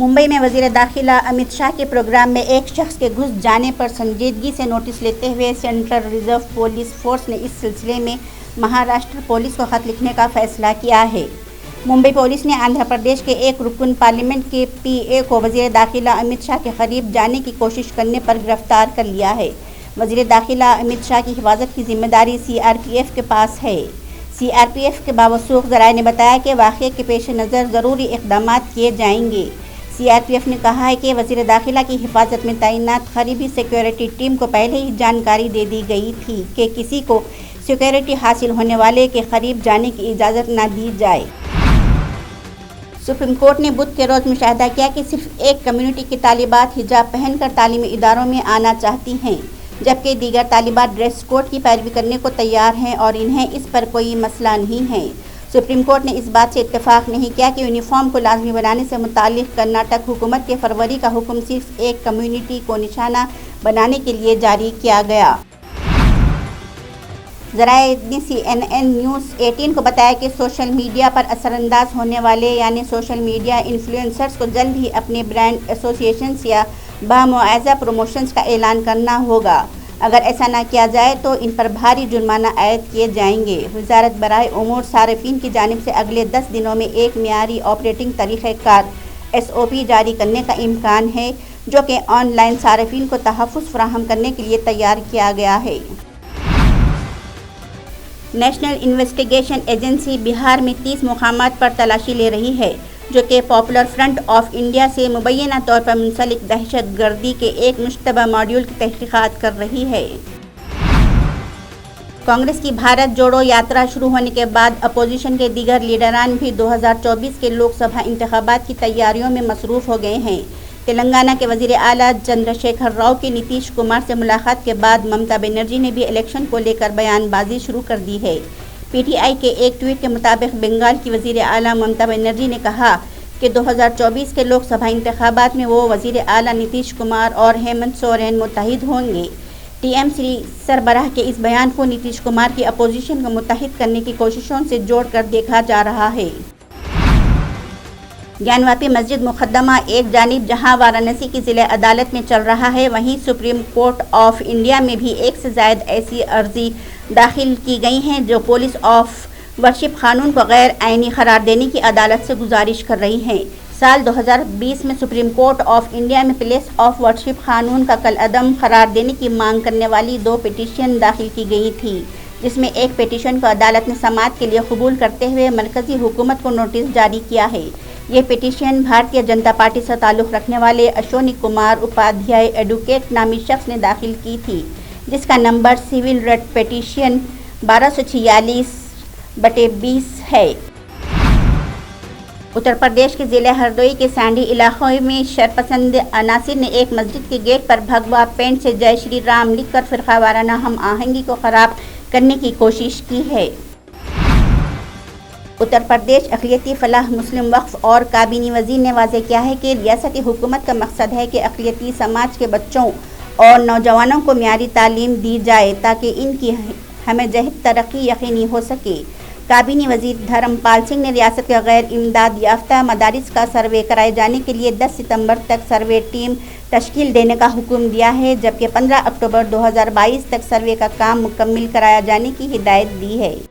मुंबई में वज़ीर दाखिला अमित शाह के प्रोग्राम में एक शख्स के घुस जाने पर संजीदगी से नोटिस लेते हुए सेंट्रल रिजर्व पुलिस फोर्स ने इस सिलसिले में महाराष्ट्र पुलिस को खत लिखने का फैसला किया है। मुंबई पुलिस ने आंध्र प्रदेश के एक रुकन पार्लियामेंट के पीए को वज़ीर दाखिला अमित शाह के करीब जाने की कोशिश करने पर गिरफ्तार कर लिया है। वज़ीर दाखिला अमित शाह की हिफाजत की जिम्मेदारी सीआरपीएफ के पास है। सीआरपीएफ के बावसूख ज़राए ने बताया कि वाक़ये के पेश नज़र ज़रूरी इक़दाम किए जाएंगे। सीआरपीएफ ने कहा है कि वज़ीर दाखिला की हिफाजत में तैनात करीबी सिक्योरिटी टीम को पहले ही जानकारी दे दी गई थी कि किसी को सिक्योरिटी हासिल होने वाले के करीब जाने की इजाज़त न दी जाए। सुप्रीम कोर्ट ने बुध के रोज़ मुशाहिदा किया कि सिर्फ एक कम्युनिटी की तालिबात हिजाब पहनकर तालीमी इदारों में आना चाहती हैं, जबकि दीगर तालिबात ड्रेस कोड की पैरवी करने को तैयार हैं और इन्हें इस पर कोई मसला नहीं है। सुप्रीम कोर्ट ने इस बात से इत्तेफाक नहीं किया कि यूनिफॉर्म को लाजमी बनाने से मुताल्लिक़ कर्नाटक हुकूमत के फरवरी का हुक्म सिर्फ एक कम्युनिटी को निशाना बनाने के लिए जारी किया गया। ज़राए ने CNN न्यूज़ 18 को बताया कि सोशल मीडिया पर असरअंदाज होने वाले यानी सोशल मीडिया इन्फ्लुएंसर्स को जल्द ही अपने ब्रांड एसोसिएशंस या बामुआवजा प्रमोशंस का ऐलान करना होगा। अगर ऐसा न किया जाए तो इन पर भारी जुर्माना आयद किए जाएंगे। वज़ारत बराए उमूर सारिफीन की जानिब से अगले 10 दिनों में एक मियारी ऑपरेटिंग तरीक़ेकार SOP जारी करने का इम्कान है, जो कि ऑनलाइन सारिफीन को तहफ़्फ़ुज़ फराहम करने के लिए तैयार किया गया है। नेशनल इन्वेस्टिगेशन एजेंसी बिहार में 30 मुकामात पर तलाशी ले रही है, जो कि पॉपुलर फ्रंट ऑफ इंडिया से मुबैना तौर पर मुंसलिक दहशत गर्दी के एक मुश्तबा मॉड्यूल की तहक़ीक़ात कर रही है। कांग्रेस की भारत जोड़ो यात्रा शुरू होने के बाद अपोजिशन के दीगर लीडरान भी 2024 के लोकसभा इंतखाबात की तैयारियों में मसरूफ़ हो गए हैं। तेलंगाना के वज़ीर आला चंद्रशेखर राव की नीतीश कुमार से मुलाकात के बाद ममता बनर्जी ने भी इलेक्शन को लेकर बयानबाजी शुरू कर दी है। PTI के एक ट्वीट के मुताबिक बंगाल की वज़ीर आला ममता बनर्जी ने कहा कि 2024 के लोकसभा इंतखाबात में वो वज़ीर आला नीतीश कुमार और हेमंत सोरेन मुत्तहिद होंगे। TMC सरबराह के इस बयान को नीतीश कुमार की अपोजिशन को मुत्तहिद करने की कोशिशों से जोड़कर देखा जा रहा है। ज्ञानवापी मस्जिद मुकदमा एक जानिब जहां वाराणसी की ज़िला अदालत में चल रहा है, वहीं सुप्रीम कोर्ट ऑफ इंडिया में भी एक से ज़ायद ऐसी अर्जी दाखिल की गई हैं जो पुलिस ऑफ वर्शिप कानून को गैर आइनी करार देने की अदालत से गुजारिश कर रही हैं। साल 2020 में सुप्रीम कोर्ट ऑफ इंडिया में प्लेस ऑफ वर्शिप कानून का कलअदम करार देने की मांग करने वाली 2 पिटीशन दाखिल की गई थी, जिसमें एक पिटीशन को अदालत ने समाअत के लिए कबूल करते हुए मरकज़ी हुकूमत को नोटिस जारी किया है। ये पिटीशन भारतीय जनता पार्टी से ताल्लुक़ रखने वाले अश्वनी कुमार उपाध्याय एडवोकेट नामी शख्स ने दाखिल की थी, जिसका नंबर सिविल रेट पिटीशन 1246/20 है। उत्तर प्रदेश के ज़िले हरदोई के सांडी इलाक़े में शरपसंद अनासिर ने एक मस्जिद के गेट पर भगवा पेंट से जय श्री राम लिखकर फ़िरक़ा वाराना हम आहंगी को ख़राब करने की कोशिश की है। उत्तर प्रदेश अक़लियती फ़लाह मुस्लिम वक्फ़ और काबीनी वज़ीर ने वाज़ेह किया है कि रियासती हुकूमत का मकसद है कि अक़लियती समाज के बच्चों और नौजवानों को मियारी तालीम दी जाए ताकि इनकी हमजहत तरक्की यकीनी हो सके। काबीनी वज़ीर धर्मपाल सिंह ने रियासत के गैर इमदाद याफ्ता मदारिस का सर्वे कराए जाने के लिए 10 सितंबर तक सर्वे टीम तश्कील देने का हुक्म दिया है, जबकि 15 अक्टूबर 2022 तक सर्वे का काम मुकम्मिल कराया जाने की हिदायत दी है।